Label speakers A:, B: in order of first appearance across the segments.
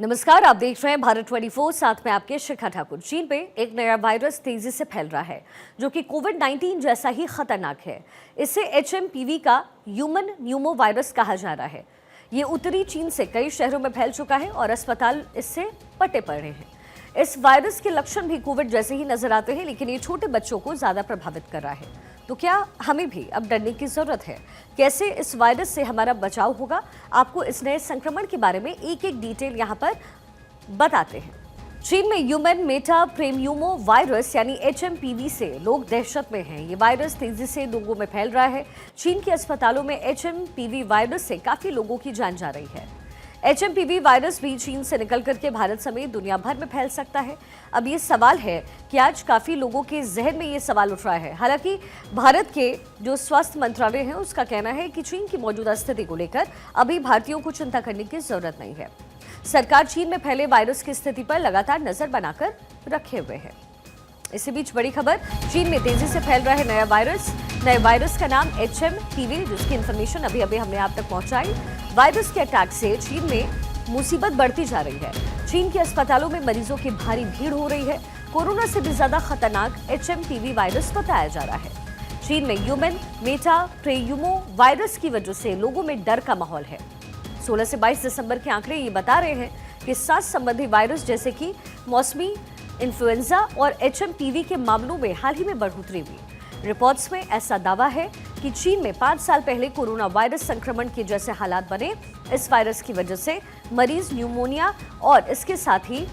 A: नमस्कार, आप देख रहे हैं भारत 24। साथ में आपके शिखा ठाकुर। चीन में एक नया वायरस तेजी से फैल रहा है जो कि कोविड-19 जैसा ही खतरनाक है। इसे HMPV का ह्यूमन न्यूमो वायरस कहा जा रहा है। ये उत्तरी चीन से कई शहरों में फैल चुका है और अस्पताल इससे पटे पड़ रहे हैं। इस वायरस के लक्षण भी कोविड जैसे ही नजर आते हैं, लेकिन ये छोटे बच्चों को ज्यादा प्रभावित कर रहा है। तो क्या हमें भी अब डरने की जरूरत है? कैसे इस वायरस से हमारा बचाव होगा? आपको इस नए संक्रमण के बारे में एक एक डिटेल यहाँ पर बताते हैं। चीन में ह्यूमन मेटाप्रेम्यूमो वायरस यानी HMPV से लोग दहशत में हैं। ये वायरस तेजी से लोगों में फैल रहा है। चीन के अस्पतालों में HMPV वायरस से काफी लोगों की जान जा रही है। HMPV वायरस भी चीन से निकल करके भारत समेत दुनिया भर में फैल सकता है। अब ये सवाल है कि आज काफी लोगों के जहन में ये सवाल उठ रहा है। हालांकि भारत के जो स्वास्थ्य मंत्रालय है उसका कहना है कि चीन की मौजूदा स्थिति को लेकर अभी भारतीयों को चिंता करने की जरूरत नहीं है। सरकार चीन में फैले वायरस की स्थिति पर लगातार नजर बनाकर रखे हुए है। इसी बीच बड़ी खबर, चीन में तेजी से फैल रहा है नया वायरस। नए वायरस का नाम HMPV, जिसकी इंफॉर्मेशन अभी अभी हमने आप तक पहुंचाई। वायरस के अटैक से चीन में मुसीबत बढ़ती जा रही है। चीन के अस्पतालों में मरीजों की भारी भीड़ हो रही है। कोरोना से भी ज्यादा खतरनाक HMPV वायरस बताया जा रहा है। चीन में ह्यूमन मेटाप्रेम्यूमो वायरस की वजह से लोगों में डर का माहौल है। 16 से 22 दिसंबर के आंकड़े ये बता रहे हैं कि सांस संबंधी वायरस जैसे कि मौसमी इन्फ्लुएंजा और HMPV के मामलों में हाल ही में बढ़ोतरी हुई। रिपोर्ट्स में ऐसा दावा है कि चीन में 5 साल पहले कोरोना वायरस संक्रमण के जैसे हालात बने। इस वायरस की वजह से मरीज न्यूमोनिया और इसके साथ ही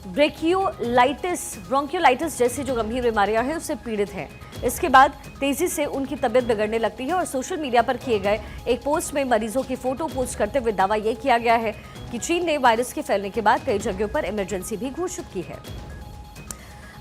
A: ब्रोंकियोलाइटिस जैसी जो गंभीर बीमारियां हैं उससे पीड़ित हैं। इसके बाद तेजी से उनकी तबीयत बिगड़ने लगती है और सोशल मीडिया पर किए गए एक पोस्ट में मरीजों की फोटो पोस्ट करते हुए दावा यह किया गया है कि चीन ने वायरस के फैलने के बाद कई जगहों पर इमरजेंसी भी घोषित की है।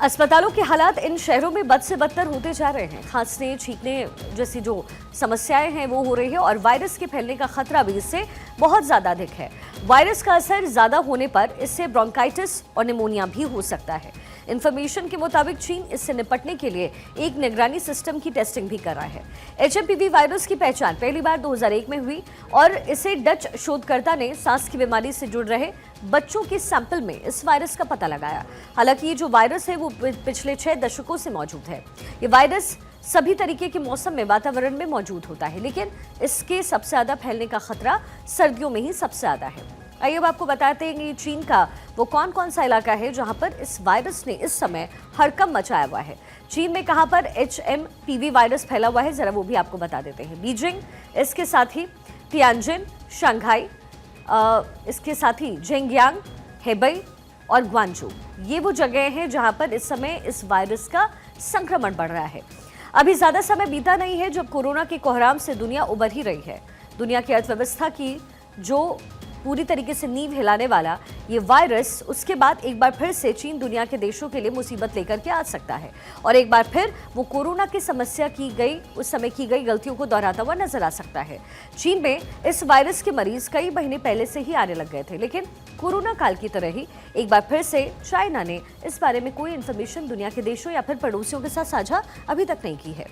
A: अस्पतालों के हालात इन शहरों में बद से बदतर होते जा रहे हैं। खांसने छींकने जैसी जो समस्याएं हैं वो हो रही है और वायरस के फैलने का खतरा भी इससे बहुत ज्यादा अधिक है। वायरस का असर ज्यादा होने पर इससे ब्रोंकाइटिस और निमोनिया भी हो सकता है। इंफॉर्मेशन के मुताबिक चीन इससे निपटने के लिए एक निगरानी सिस्टम की टेस्टिंग भी कर रहा है। HMPV वायरस की पहचान पहली बार 2001 में हुई और इसे डच शोधकर्ता ने सांस की बीमारी से जुड़ रहे बच्चों के सैंपल में इस वायरस का पता लगाया। हालांकि ये जो वायरस है वो पिछले 6 दशकों से मौजूद है। ये वायरस सभी तरीके के मौसम में वातावरण में मौजूद होता है, लेकिन इसके सबसे ज्यादा फैलने का खतरा सर्दियों में ही सबसे ज्यादा है। आइए अब आपको बताते हैं कि चीन का वो कौन कौन सा इलाका है जहां पर इस वायरस ने इस समय हड़कंप मचाया हुआ है। चीन में कहां पर HMPV वायरस फैला हुआ है जरा वो भी आपको बता देते हैं। बीजिंग, इसके साथ ही तियानजिन, शंघाई, इसके साथ ही जेंगयांग, हेबई और ग्वांजू, ये वो जगह हैं जहां पर इस समय इस वायरस का संक्रमण बढ़ रहा है। अभी ज्यादा समय बीता नहीं है जब कोरोना के कोहराम से दुनिया उबर ही रही है। दुनिया की अर्थव्यवस्था की जो पूरी तरीके से नींव हिलाने वाला ये वायरस उसके बाद एक बार फिर से चीन दुनिया के देशों के लिए मुसीबत लेकर के आ सकता है और एक बार फिर वो कोरोना की समस्या की गई उस समय की गई गलतियों को दोहराता हुआ नजर आ सकता है। चीन में इस वायरस के मरीज कई महीने पहले से ही आने लग गए थे, लेकिन कोरोना काल की तरह ही एक बार फिर से चाइना ने इस बारे में कोई इन्फॉर्मेशन दुनिया के देशों या फिर पड़ोसियों के साथ साझा अभी तक नहीं की है।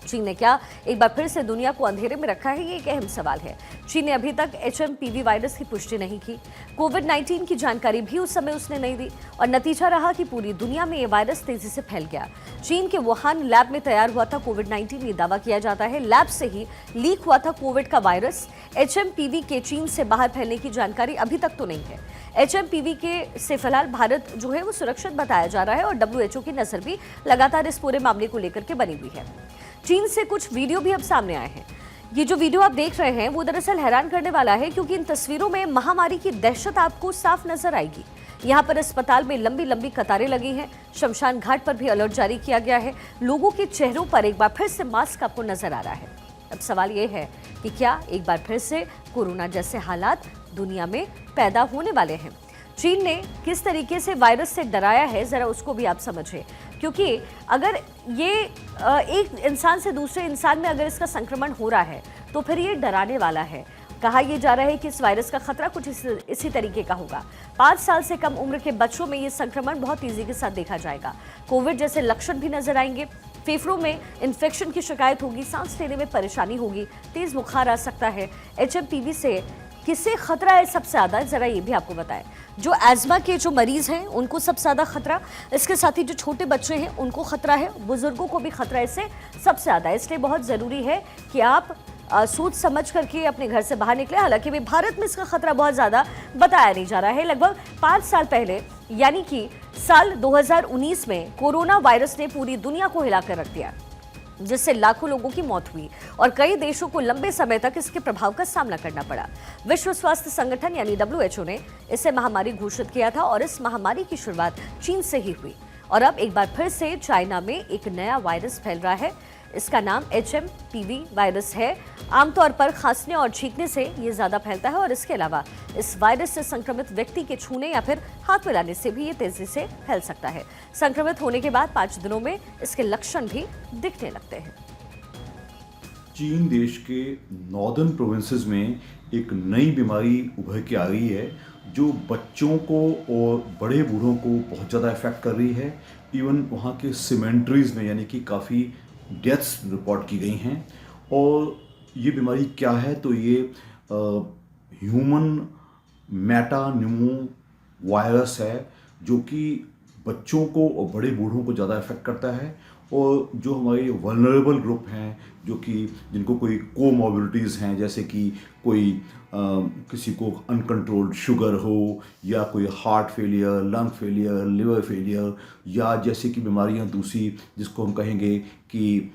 A: चीन ने क्या एक बार फिर से दुनिया को अंधेरे में रखा है, ये एक अहम सवाल है। चीन ने अभी तक HMPV वायरस की पुष्टि नहीं की। कोविड-19 की जानकारी भी उस समय उसने नहीं दी और नतीजा रहा कि पूरी दुनिया में ये वायरस तेजी से फैल गया। चीन के वुहान लैब में तैयार हुआ था कोविड-19, ये दावा किया जाता है। लैब से ही लीक हुआ था कोविड का वायरस। HMPV के चीन से बाहर फैलने की जानकारी अभी तक तो नहीं है। HMPV के से फिलहाल भारत जो है वो सुरक्षित बताया जा रहा है और WHO की नजर भी लगातार इस पूरे मामले को लेकर के बनी हुई है। चीन से कुछ वीडियो भी अब सामने आए हैं। ये जो वीडियो आप देख रहे हैं वो दरअसल हैरान करने वाला है, क्योंकि इन तस्वीरों में महामारी की दहशत आपको साफ नजर आएगी। यहाँ पर अस्पताल में लंबी लंबी कतारें लगी हैं। शमशान घाट पर भी अलर्ट जारी किया गया है। लोगों के चेहरों पर एक बार फिर से मास्क आपको नजर आ रहा है। अब सवाल ये है कि क्या एक बार फिर से कोरोना जैसे हालात दुनिया में पैदा होने वाले हैं? चीन ने किस तरीके से वायरस से डराया है जरा उसको भी आप समझिए, क्योंकि अगर ये एक इंसान से दूसरे इंसान में अगर इसका संक्रमण हो रहा है तो फिर ये डराने वाला है। कहा यह जा रहा है कि इस वायरस का खतरा कुछ इसी तरीके का होगा। 5 साल से कम उम्र के बच्चों में ये संक्रमण बहुत तेजी के साथ देखा जाएगा। कोविड जैसे लक्षण भी नजर आएंगे। फेफड़ों में इन्फेक्शन की शिकायत होगी, सांस लेने में परेशानी होगी, तेज बुखार आ सकता है। HMPV से किसे खतरा है सबसे ज्यादा, जरा ये भी आपको बताएं। जो एज्मा के जो मरीज हैं उनको सबसे ज्यादा खतरा, इसके साथ ही जो छोटे बच्चे हैं उनको खतरा है, बुजुर्गों को भी खतरा इससे सबसे ज्यादा। इसलिए बहुत जरूरी है कि आप सोच समझ करके अपने घर से बाहर निकले। हालांकि भी भारत में इसका खतरा बहुत ज्यादा बताया नहीं जा रहा है। लगभग 5 साल पहले यानी कि साल 2019 में कोरोना वायरस ने पूरी दुनिया को हिलाकर रख दिया, जिससे लाखों लोगों की मौत हुई और कई देशों को लंबे समय तक इसके प्रभाव का सामना करना पड़ा। विश्व स्वास्थ्य संगठन यानी WHO ने इसे महामारी घोषित किया था और इस महामारी की शुरुआत चीन से ही हुई और अब एक बार फिर से चाइना में एक नया वायरस फैल रहा है। इसका नाम HMPV वायरस है। आमतौर पर खांसने और छींकने से ये ज्यादा फैलता है और इसके अलावा इस वायरस से संक्रमित व्यक्ति के छूने या फिर हाथ मिलाने से भी ये तेजी से फैल सकता है। संक्रमित होने के बाद 5 दिनों में इसके लक्षण भी दिखने लगते हैं।
B: चीन देश के नॉर्दर्न प्रोविंसेस में एक नई बीमारी उभर के आ रही है जो बच्चों को और बड़े बूढ़ों को बहुत ज़्यादा इफेक्ट कर रही है। इवन वहाँ के सीमेंट्रीज में यानी कि काफ़ी डेथ्स रिपोर्ट की गई हैं। और ये बीमारी क्या है, तो ये ह्यूमन मेटान्यूमो वायरस है जो कि बच्चों को और बड़े बूढ़ों को ज़्यादा इफेक्ट करता है। और जो हमारे वल्नरेबल ग्रुप हैं जो कि जिनको कोई कोमॉर्बिडिटीज़ हैं, जैसे कि कोई किसी को अनकंट्रोल्ड शुगर हो या कोई heart failure, lung failure, liver failure या जैसे कि बीमारियां दूसरी जिसको हम कहेंगे कि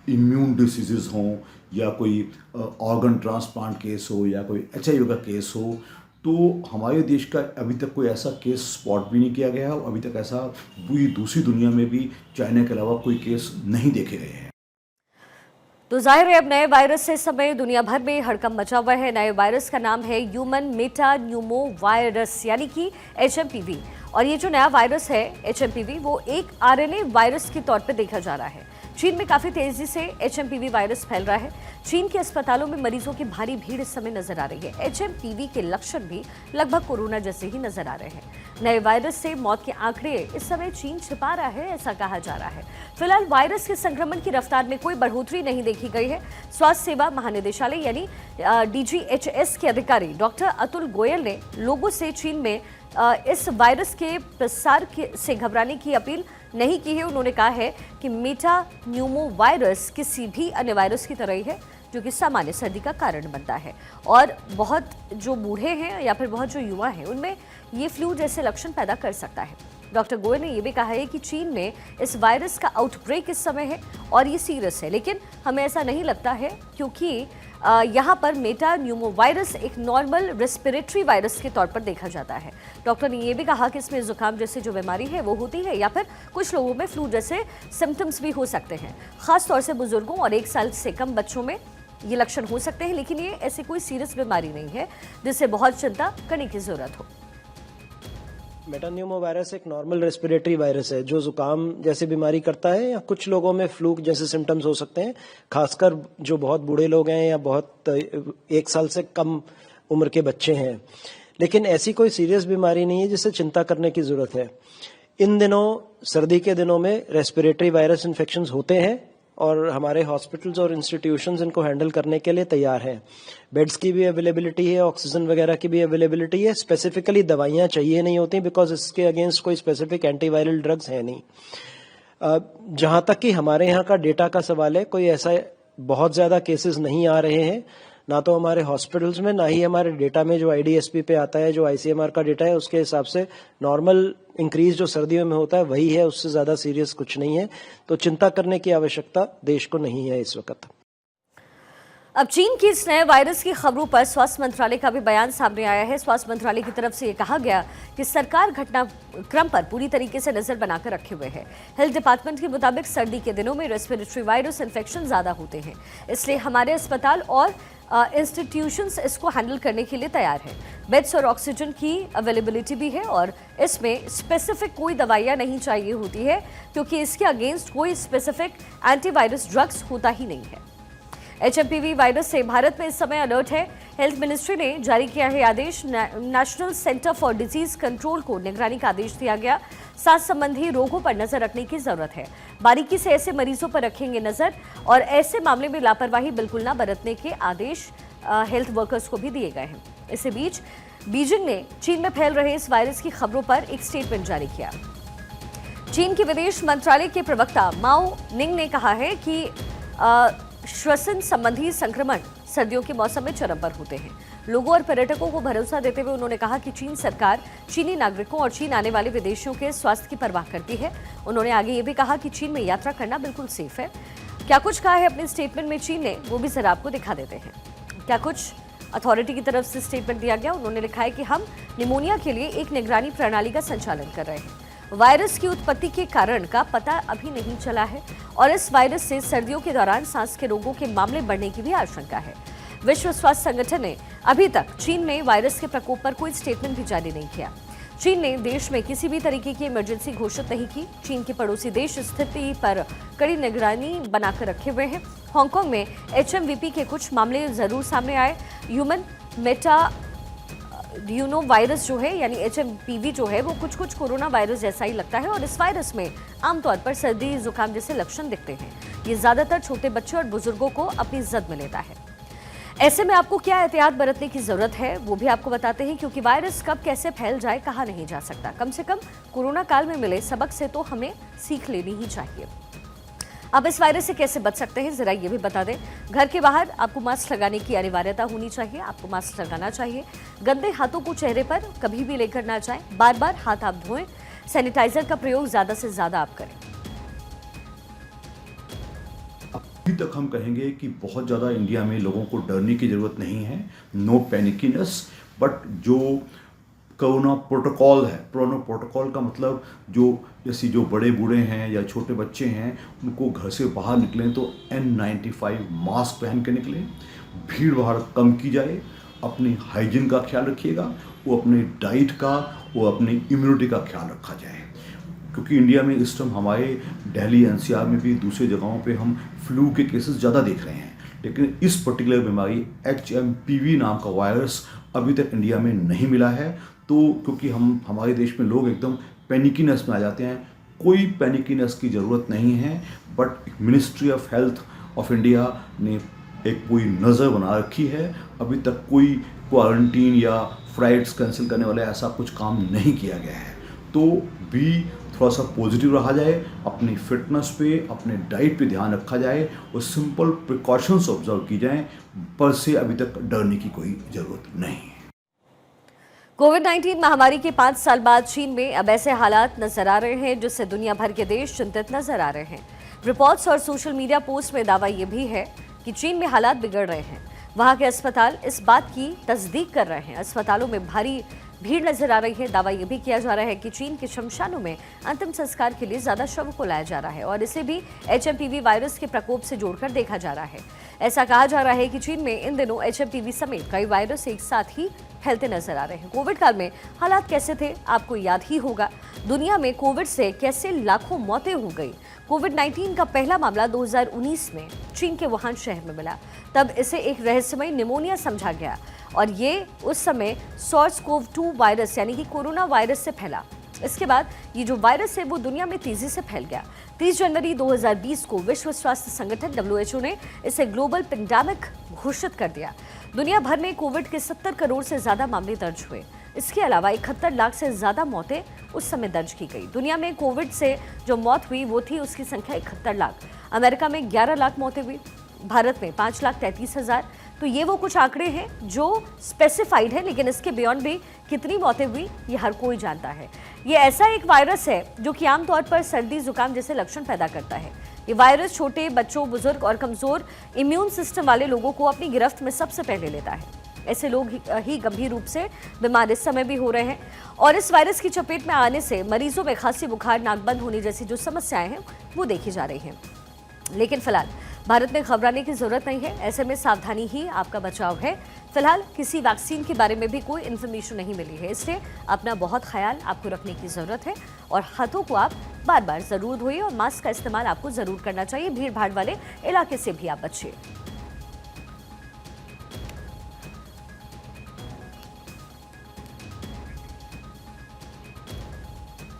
B: इम्यून डिसीज़ हों या कोई ऑर्गन ट्रांसप्लांट केस हो या कोई HIV का केस हो, तो हमारे देश का अभी तक कोई ऐसा केस स्पॉट भी नहीं किया गया है और अभी तक ऐसा पूरी दूसरी दुनिया में भी चाइना के अलावा कोई केस नहीं देखे गए हैं।
A: तो जाहिर है अब नए वायरस से इस समय दुनिया भर में हड़कंप मचा हुआ है। नए वायरस का नाम है ह्यूमन मेटान्यूमो वायरस यानी कि HMPV। और ये जो नया वायरस है HMPV वो एक RNA वायरस के तौर पे देखा जा रहा है। चीन में काफी तेजी से HMPV वायरस फैल रहा है। चीन के अस्पतालों में मरीजों की भारी भीड़ इस समय नजर आ रही है। HMPV के लक्षण भी लगभग कोरोना जैसे ही नजर आ रहे हैं। नए वायरस से मौत के आंकड़े इस समय चीन छिपा रहा है, ऐसा कहा जा रहा है। फिलहाल वायरस के संक्रमण की रफ्तार में कोई बढ़ोतरी नहीं देखी गई है। स्वास्थ्य सेवा महानिदेशालय यानी DGHS के अधिकारी डॉक्टर अतुल गोयल ने लोगों से चीन में इस वायरस के प्रसार से घबराने की अपील नहीं की है। उन्होंने कहा है कि मेटान्यूमो वायरस किसी भी अन्य वायरस की तरह ही है जो कि सामान्य सर्दी का कारण बनता है और बहुत जो बूढ़े हैं या फिर बहुत जो युवा हैं उनमें ये फ्लू जैसे लक्षण पैदा कर सकता है। डॉक्टर गोयल ने यह भी कहा है कि चीन में इस वायरस का आउटब्रेक इस समय है और ये सीरियस है, लेकिन हमें ऐसा नहीं लगता है क्योंकि यहाँ पर मेटान्यूमो वायरस एक नॉर्मल रेस्पिरेटरी वायरस के तौर पर देखा जाता है। डॉक्टर ने यह भी कहा कि इसमें जुकाम जैसी जो बीमारी है वो होती है या फिर कुछ लोगों में फ्लू जैसे सिम्टम्स भी हो सकते हैं। खासतौर से बुजुर्गों और 1 साल से कम बच्चों में ये लक्षण हो सकते हैं, लेकिन ये ऐसी कोई सीरियस बीमारी नहीं है जिससे बहुत चिंता करने की जरूरत हो।
C: मेटान्यूमो वायरस एक नॉर्मल रेस्पिरेटरी वायरस है जो जुकाम जैसी बीमारी करता है या कुछ लोगों में फ्लू जैसे सिम्टम्स हो सकते हैं, खासकर जो बहुत बूढ़े लोग हैं या बहुत 1 साल से कम उम्र के बच्चे हैं। लेकिन ऐसी कोई सीरियस बीमारी नहीं है जिससे चिंता करने की जरूरत है। इन दिनों सर्दी के दिनों में रेस्पिरेटरी वायरस इन्फेक्शंस होते हैं और हमारे हॉस्पिटल्स और इंस्टीट्यूशंस इनको हैंडल करने के लिए तैयार हैं। बेड्स की भी अवेलेबिलिटी है, ऑक्सीजन वगैरह की भी अवेलेबिलिटी है। स्पेसिफिकली दवाइयाँ चाहिए नहीं होती बिकॉज इसके अगेंस्ट कोई स्पेसिफिक एंटीवायरल ड्रग्स है नहीं। जहाँ तक कि हमारे यहाँ का डेटा का सवाल है, कोई ऐसा बहुत ज़्यादा केसेस नहीं आ रहे हैं, ना तो हमारे हॉस्पिटल्स में ना ही हमारे डेटा में जो IDSP पे आता है, जो ICMR का डेटा है उसके हिसाब से नॉर्मल इंक्रीज जो सर्दियों में होता है वही है, उससे ज़्यादा सीरियस कुछ नहीं है। तो चिंता करने की आवश्यकता देश को नहीं है इस वक्त।
A: अब चीन की इस नए वायरस की खबरों पर स्वास्थ्य मंत्रालय का भी बयान सामने आया है। स्वास्थ्य मंत्रालय की तरफ से ये कहा गया कि सरकार घटनाक्रम पर पूरी तरीके से नजर बनाकर रखे हुए है। हेल्थ डिपार्टमेंट के मुताबिक सर्दी के दिनों में रेस्पिरेटरी वायरस इन्फेक्शन ज्यादा होते हैं, इसलिए हमारे अस्पताल और इंस्टीट्यूशंस इसको हैंडल करने के लिए तैयार है। बेड्स और ऑक्सीजन की अवेलेबिलिटी भी है और इसमें स्पेसिफिक कोई दवाइयाँ नहीं चाहिए होती है क्योंकि इसके अगेंस्ट कोई स्पेसिफिक एंटीवायरस ड्रग्स होता ही नहीं है। HMPV वायरस से भारत में इस समय अलर्ट है। हेल्थ मिनिस्ट्री ने जारी किया है आदेश। National Centre for Disease Control को निगरानी का आदेश दिया गया। सांस संबंधी रोगों पर नजर रखने की जरूरत है। बारीकी से ऐसे मरीजों पर रखेंगे नजर और ऐसे मामले में लापरवाही बिल्कुल ना बरतने के आदेश हेल्थ वर्कर्स को भी दिए गए हैं। इसी बीच बीजिंग ने चीन में फैल रहे इस वायरस की खबरों पर एक स्टेटमेंट जारी किया। चीन के विदेश मंत्रालय के प्रवक्ता माओ निंग ने कहा है कि श्वसन संबंधी संक्रमण सर्दियों के मौसम में चरम पर होते हैं। लोगों और पर्यटकों को भरोसा देते हुए उन्होंने कहा कि चीन सरकार चीनी नागरिकों और चीन आने वाले विदेशियों के स्वास्थ्य की परवाह करती है। उन्होंने आगे ये भी कहा कि चीन में यात्रा करना बिल्कुल सेफ है। क्या कुछ कहा है अपने स्टेटमेंट में चीन ने, वो भी जरा आपको दिखा देते हैं। क्या कुछ अथॉरिटी की तरफ से स्टेटमेंट दिया गया। उन्होंने लिखा है कि हम निमोनिया के लिए एक निगरानी प्रणाली का संचालन कर रहे हैं। वायरस की उत्पत्ति के कारण का पता अभी नहीं चला है और इस वायरस से सर्दियों के दौरान सांस के रोगों के मामले बढ़ने की भी आशंका है। विश्व स्वास्थ्य संगठन ने अभी तक चीन में वायरस के प्रकोप पर कोई स्टेटमेंट भी जारी नहीं किया। चीन ने देश में किसी भी तरीके की इमरजेंसी घोषित नहीं की। चीन के पड़ोसी देश स्थिति पर कड़ी निगरानी बनाकर रखे हुए हैं। हांगकांग में HMVP के कुछ मामले जरूर सामने आए। ह्यूमन वायरस जो है यानी HMPV जो है वो कुछ कोरोना वायरस जैसा ही लगता है और इस वायरस में आमतौर पर सर्दी जुकाम जैसे लक्षण दिखते हैं। ये ज्यादातर छोटे बच्चों और बुजुर्गों को अपनी जद में लेता है। ऐसे में आपको क्या एहतियात बरतने की जरूरत है वो भी आपको बताते हैं, क्योंकि वायरस कब कैसे फैल जाए कहा नहीं जा सकता। कम से कम कोरोना काल में मिले सबक से तो हमें सीख लेनी ही चाहिए। अब इस वायरस से कैसे बच सकते हैं जरा ये भी बता दें। घर के बाहर आपको मास्क लगाने की अनिवार्यता होनी चाहिए। आपको मास्क लगाना चाहिए। गंदे हाथों को चेहरे पर कभी भी लेकर ना जाएं। बार बार हाथ आप धोएं। सैनिटाइजर का प्रयोग ज्यादा से ज्यादा आप करें।
B: अभी तक हम कहेंगे कि बहुत ज़्यादा इंडिया में लोगों को डरने की ज़रूरत नहीं है। नो पैनिकीनेस, बट जो कोरोना प्रोटोकॉल है, कोरोना प्रोटोकॉल का मतलब जो बड़े बूढ़े हैं या छोटे बच्चे हैं उनको घर से बाहर निकलें तो N95 मास्क पहन के निकलें। भीड़ भाड़ कम की जाए। अपनी हाइजीन का ख्याल रखिएगा। वो अपने डाइट का, वो अपनी इम्यूनिटी का ख्याल रखा जाए, क्योंकि इंडिया में इस टाइम हमारे दिल्ली NCR में भी दूसरी जगहों पे हम फ्लू के केसेस ज़्यादा देख रहे हैं, लेकिन इस पर्टिकुलर बीमारी HMPV नाम का वायरस अभी तक इंडिया में नहीं मिला है। तो क्योंकि हमारे देश में लोग एकदम पैनिकीनेस में आ जाते हैं, कोई पैनिकीनेस की ज़रूरत नहीं है। But ministry of health of India ने एक पूरी नज़र बना रखी है। अभी तक कोई क्वारंटीन या फ्लाइट्स कैंसिल करने वाला ऐसा कुछ काम नहीं किया गया है। तो भी थोड़ा सा पॉजिटिव रहा जाए, अपनी फिटनेस पे, अपने डाइट पे ध्यान रखा जाए और सिंपल प्रिकॉशंस ऑब्जर्व की जाएं, पर से अभी तक डरने की कोई ज़रूरत नहीं है।
A: कोविड-19 महामारी के 5 साल बाद चीन में अब ऐसे हालात नजर आ रहे हैं जिससे दुनिया भर के देश चिंतित नजर आ रहे हैं। रिपोर्ट्स और सोशल मीडिया पोस्ट में दावा यह भी है कि चीन में हालात बिगड़ रहे हैं। वहां के अस्पताल इस बात की तस्दीक कर रहे हैं। अस्पतालों में भारी भीड़ नजर आ रही है। दावा यह भी किया जा रहा है कि चीन के शमशानों में अंतिम संस्कार के लिए ज्यादा शवों को लाया जा रहा है और इसे भी HMPV वायरस के प्रकोप से जोड़कर देखा जा रहा है। ऐसा कहा जा रहा है कि चीन में इन दिनों HMPV समेत कई वायरस एक साथ ही फैलते नजर आ रहे हैं। कोविड काल में हालात कैसे थे आपको याद ही होगा। दुनिया में कोविड से कैसे लाखों मौतें हो गई। कोविड-19 का पहला मामला 2019 में चीन के वुहान शहर में मिला। तब इसे एक रहस्यमय निमोनिया समझा गया और ये उस समय SARS-CoV-2 वायरस यानी कि कोरोना वायरस से फैला। इसके बाद ये जो वायरस है वो दुनिया में तेजी से फैल गया। 30 जनवरी 2020 को विश्व स्वास्थ्य संगठन WHO ने इसे ग्लोबल पेंडेमिक घोषित कर दिया। दुनिया भर में कोविड के 70 करोड़ से ज्यादा मामले दर्ज हुए। इसके अलावा 71 लाख से ज्यादा मौतें उस समय दर्ज की गई। दुनिया में कोविड से जो मौत हुई वो थी उसकी संख्या 71 लाख। अमेरिका में 11 लाख मौतें हुई। भारत में 5,33,000। तो ये वो कुछ आंकड़े हैं जो स्पेसिफाइड है, लेकिन इसके बियॉन्ड भी कितनी मौतें हुई ये हर कोई जानता है। ये ऐसा एक वायरस है जो कि आमतौर पर सर्दी जुकाम जैसे लक्षण पैदा करता है। ये वायरस छोटे बच्चों, बुजुर्ग और कमजोर इम्यून सिस्टम वाले लोगों को अपनी गिरफ्त में सबसे पहले लेता है। ऐसे लोग ही गंभीर रूप से बीमार इस समय भी हो रहे हैं और इस वायरस की चपेट में आने से मरीजों में खांसी, बुखार, नाक बंद होने जैसी जो समस्याएं हैं वो देखी जा रही हैं। लेकिन फिलहाल भारत में घबराने की जरूरत नहीं है। ऐसे में सावधानी ही आपका बचाव है। फिलहाल किसी वैक्सीन के बारे में भी कोई इन्फॉर्मेशन नहीं मिली है, इसलिए अपना बहुत ख्याल आपको रखने की जरूरत है और हाथों को आप बार बार जरूर धोइए और मास्क का इस्तेमाल आपको जरूर करना चाहिए। भीड़ भाड़ वाले इलाके से भी आप बचिए।